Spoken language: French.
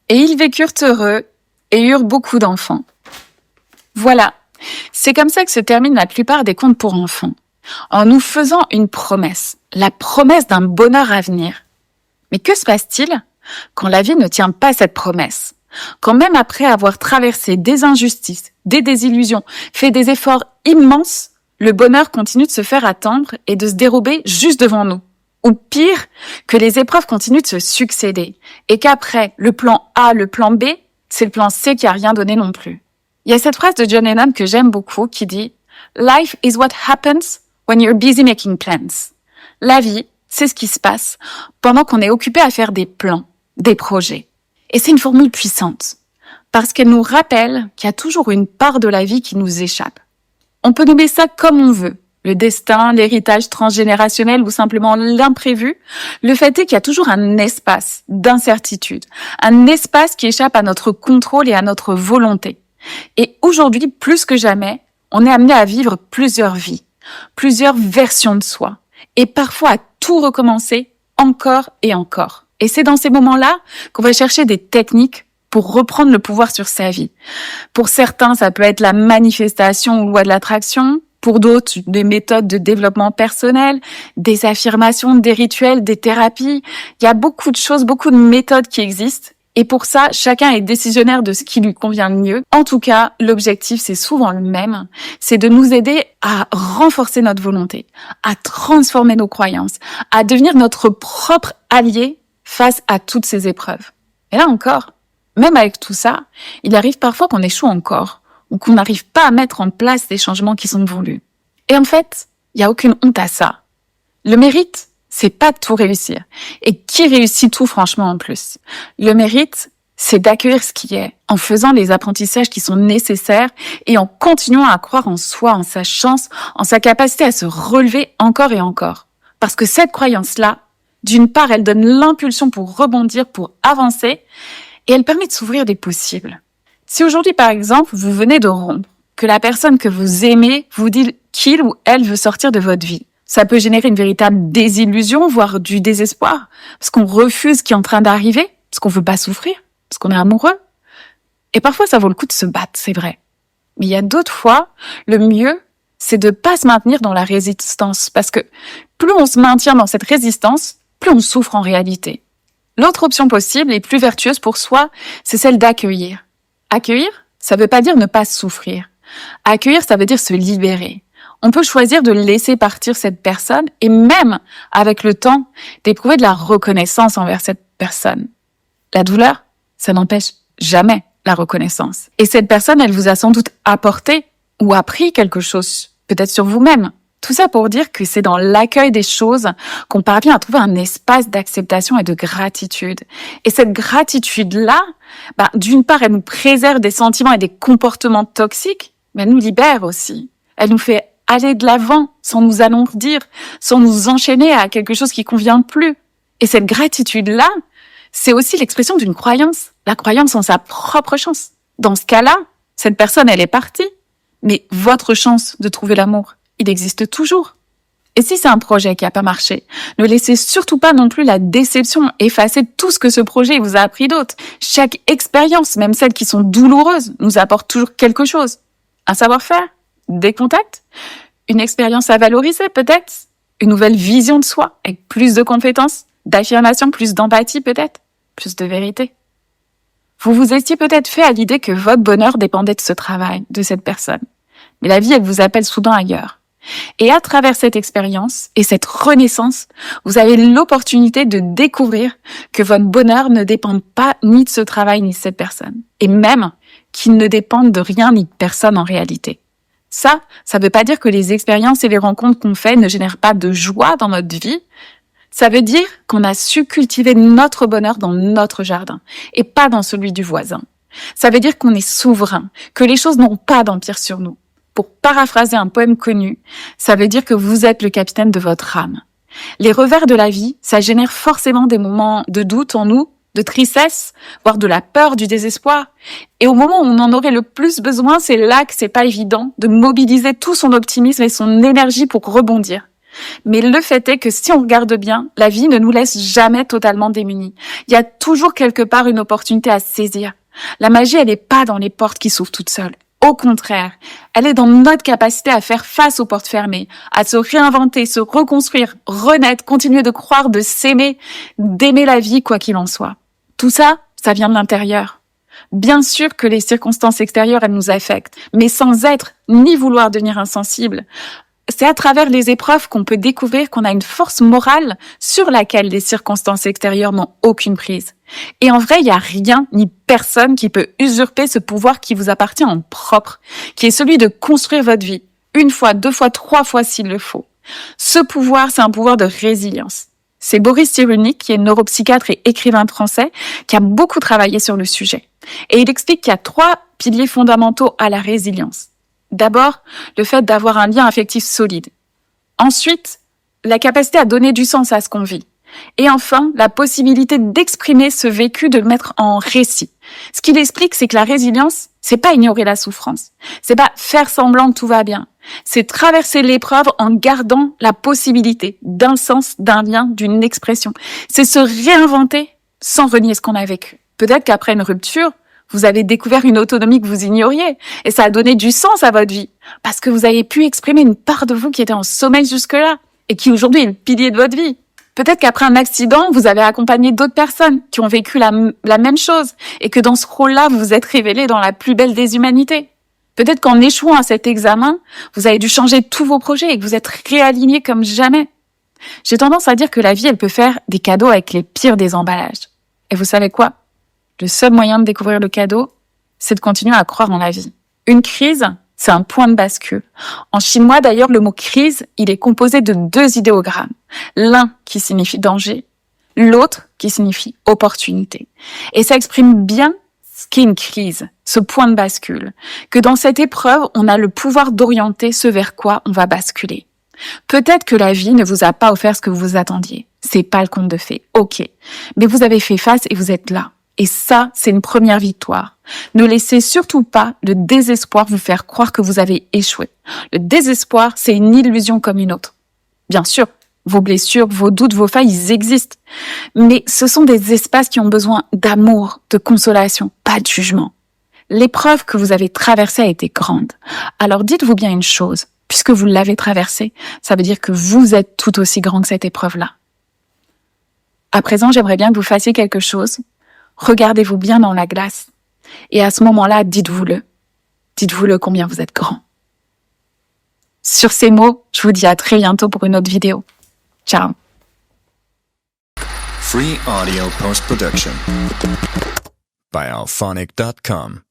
Et ils vécurent heureux et eurent beaucoup d'enfants. Voilà, c'est comme ça que se terminent la plupart des contes pour enfants, en nous faisant une promesse, la promesse d'un bonheur à venir. Mais que se passe-t-il quand la vie ne tient pas cette promesse? Quand même après avoir traversé des injustices, des désillusions, fait des efforts immenses, le bonheur continue de se faire attendre et de se dérober juste devant nous. Ou pire, que les épreuves continuent de se succéder et qu'après, le plan A, le plan B, c'est le plan C qui a rien donné non plus. Il y a cette phrase de John Lennon que j'aime beaucoup qui dit « Life is what happens when you're busy making plans ». La vie, c'est ce qui se passe pendant qu'on est occupé à faire des plans, des projets. Et c'est une formule puissante, parce qu'elle nous rappelle qu'il y a toujours une part de la vie qui nous échappe. On peut nommer ça comme on veut, le destin, l'héritage transgénérationnel ou simplement l'imprévu. Le fait est qu'il y a toujours un espace d'incertitude, un espace qui échappe à notre contrôle et à notre volonté. Et aujourd'hui, plus que jamais, on est amené à vivre plusieurs vies, plusieurs versions de soi, et parfois à tout recommencer encore et encore. Et c'est dans ces moments-là qu'on va chercher des techniques pour reprendre le pouvoir sur sa vie. Pour certains, ça peut être la manifestation ou loi de l'attraction. Pour d'autres, des méthodes de développement personnel, des affirmations, des rituels, des thérapies. Il y a beaucoup de choses, beaucoup de méthodes qui existent. Et pour ça, chacun est décisionnaire de ce qui lui convient le mieux. En tout cas, l'objectif, c'est souvent le même. C'est de nous aider à renforcer notre volonté, à transformer nos croyances, à devenir notre propre allié face à toutes ces épreuves. Et là encore, même avec tout ça, il arrive parfois qu'on échoue encore, ou qu'on n'arrive pas à mettre en place les changements qui sont voulus. Et en fait, il n'y a aucune honte à ça. Le mérite, c'est pas de tout réussir. Et qui réussit tout, franchement, en plus? Le mérite, c'est d'accueillir ce qui est, en faisant les apprentissages qui sont nécessaires et en continuant à croire en soi, en sa chance, en sa capacité à se relever encore et encore. Parce que cette croyance-là, d'une part, elle donne l'impulsion pour rebondir, pour avancer, et elle permet de s'ouvrir des possibles. Si aujourd'hui, par exemple, vous venez de rompre, que la personne que vous aimez vous dit qu'il ou elle veut sortir de votre vie, ça peut générer une véritable désillusion, voire du désespoir, parce qu'on refuse ce qui est en train d'arriver, parce qu'on veut pas souffrir, parce qu'on est amoureux. Et parfois, ça vaut le coup de se battre, c'est vrai. Mais il y a d'autres fois, le mieux, c'est de pas se maintenir dans la résistance, parce que plus on se maintient dans cette résistance, plus on souffre en réalité. L'autre option possible et plus vertueuse pour soi, c'est celle d'accueillir. Accueillir, ça veut pas dire ne pas souffrir. Accueillir, ça veut dire se libérer. On peut choisir de laisser partir cette personne et même, avec le temps, d'éprouver de la reconnaissance envers cette personne. La douleur, ça n'empêche jamais la reconnaissance. Et cette personne, elle vous a sans doute apporté ou appris quelque chose, peut-être sur vous-même. Tout ça pour dire que c'est dans l'accueil des choses qu'on parvient à trouver un espace d'acceptation et de gratitude. Et cette gratitude-là, d'une part, elle nous préserve des sentiments et des comportements toxiques, mais elle nous libère aussi. Elle nous fait aller de l'avant sans nous alourdir, sans nous enchaîner à quelque chose qui convient plus. Et cette gratitude-là, c'est aussi l'expression d'une croyance. La croyance en sa propre chance. Dans ce cas-là, cette personne, elle est partie. Mais votre chance de trouver l'amour, il existe toujours. Et si c'est un projet qui n'a pas marché, ne laissez surtout pas non plus la déception effacer tout ce que ce projet vous a appris d'autre. Chaque expérience, même celles qui sont douloureuses, nous apporte toujours quelque chose. Un savoir-faire, des contacts, une expérience à valoriser peut-être, une nouvelle vision de soi avec plus de compétences, d'affirmation, plus d'empathie peut-être, plus de vérité. Vous vous étiez peut-être fait à l'idée que votre bonheur dépendait de ce travail, de cette personne. Mais la vie, elle vous appelle soudain ailleurs. Et à travers cette expérience et cette renaissance, vous avez l'opportunité de découvrir que votre bonheur ne dépend pas ni de ce travail ni de cette personne. Et même qu'il ne dépend de rien ni de personne en réalité. Ça veut pas dire que les expériences et les rencontres qu'on fait ne génèrent pas de joie dans notre vie. Ça veut dire qu'on a su cultiver notre bonheur dans notre jardin et pas dans celui du voisin. Ça veut dire qu'on est souverain, que les choses n'ont pas d'empire sur nous. Pour paraphraser un poème connu, ça veut dire que vous êtes le capitaine de votre âme. Les revers de la vie, ça génère forcément des moments de doute en nous, de tristesse, voire de la peur, du désespoir. Et au moment où on en aurait le plus besoin, c'est là que c'est pas évident de mobiliser tout son optimisme et son énergie pour rebondir. Mais le fait est que si on regarde bien, la vie ne nous laisse jamais totalement démunis. Il y a toujours quelque part une opportunité à saisir. La magie, elle n'est pas dans les portes qui s'ouvrent toutes seules. Au contraire, elle est dans notre capacité à faire face aux portes fermées, à se réinventer, se reconstruire, renaître, continuer de croire, de s'aimer, d'aimer la vie quoi qu'il en soit. Tout ça, ça vient de l'intérieur. Bien sûr que les circonstances extérieures, elles nous affectent, mais sans être ni vouloir devenir insensible. C'est à travers les épreuves qu'on peut découvrir qu'on a une force morale sur laquelle les circonstances extérieures n'ont aucune prise. Et en vrai, il n'y a rien ni personne qui peut usurper ce pouvoir qui vous appartient en propre, qui est celui de construire votre vie, 1 fois, 2 fois, 3 fois s'il le faut. Ce pouvoir, c'est un pouvoir de résilience. C'est Boris Cyrulnik, qui est neuropsychiatre et écrivain français, qui a beaucoup travaillé sur le sujet. Et il explique qu'il y a 3 piliers fondamentaux à la résilience. D'abord, le fait d'avoir un lien affectif solide. Ensuite, la capacité à donner du sens à ce qu'on vit. Et enfin, la possibilité d'exprimer ce vécu, de le mettre en récit. Ce qu'il explique, c'est que la résilience, c'est pas ignorer la souffrance. C'est pas faire semblant que tout va bien. C'est traverser l'épreuve en gardant la possibilité d'un sens, d'un lien, d'une expression. C'est se réinventer sans renier ce qu'on a vécu. Peut-être qu'après une rupture, vous avez découvert une autonomie que vous ignoriez et ça a donné du sens à votre vie parce que vous avez pu exprimer une part de vous qui était en sommeil jusque-là et qui aujourd'hui est le pilier de votre vie. Peut-être qu'après un accident, vous avez accompagné d'autres personnes qui ont vécu la même chose et que dans ce rôle-là, vous vous êtes révélé dans la plus belle des humanités. Peut-être qu'en échouant à cet examen, vous avez dû changer tous vos projets et que vous êtes réaligné comme jamais. J'ai tendance à dire que la vie, elle peut faire des cadeaux avec les pires des emballages. Et vous savez quoi ? Le seul moyen de découvrir le cadeau, c'est de continuer à croire en la vie. Une crise, c'est un point de bascule. En chinois, d'ailleurs, le mot crise, il est composé de 2 idéogrammes. L'un qui signifie danger, l'autre qui signifie opportunité. Et ça exprime bien ce qu'est une crise, ce point de bascule. Que dans cette épreuve, on a le pouvoir d'orienter ce vers quoi on va basculer. Peut-être que la vie ne vous a pas offert ce que vous attendiez. C'est pas le conte de fées. Ok. Mais vous avez fait face et vous êtes là. Et ça, c'est une première victoire. Ne laissez surtout pas le désespoir vous faire croire que vous avez échoué. Le désespoir, c'est une illusion comme une autre. Bien sûr, vos blessures, vos doutes, vos failles, ils existent. Mais ce sont des espaces qui ont besoin d'amour, de consolation, pas de jugement. L'épreuve que vous avez traversée a été grande. Alors dites-vous bien une chose. Puisque vous l'avez traversée, ça veut dire que vous êtes tout aussi grand que cette épreuve-là. À présent, j'aimerais bien que vous fassiez quelque chose. Regardez-vous bien dans la glace. Et à ce moment-là, dites-vous-le. Dites-vous-le combien vous êtes grand. Sur ces mots, je vous dis à très bientôt pour une autre vidéo. Ciao. Free audio post-production by alphonic.com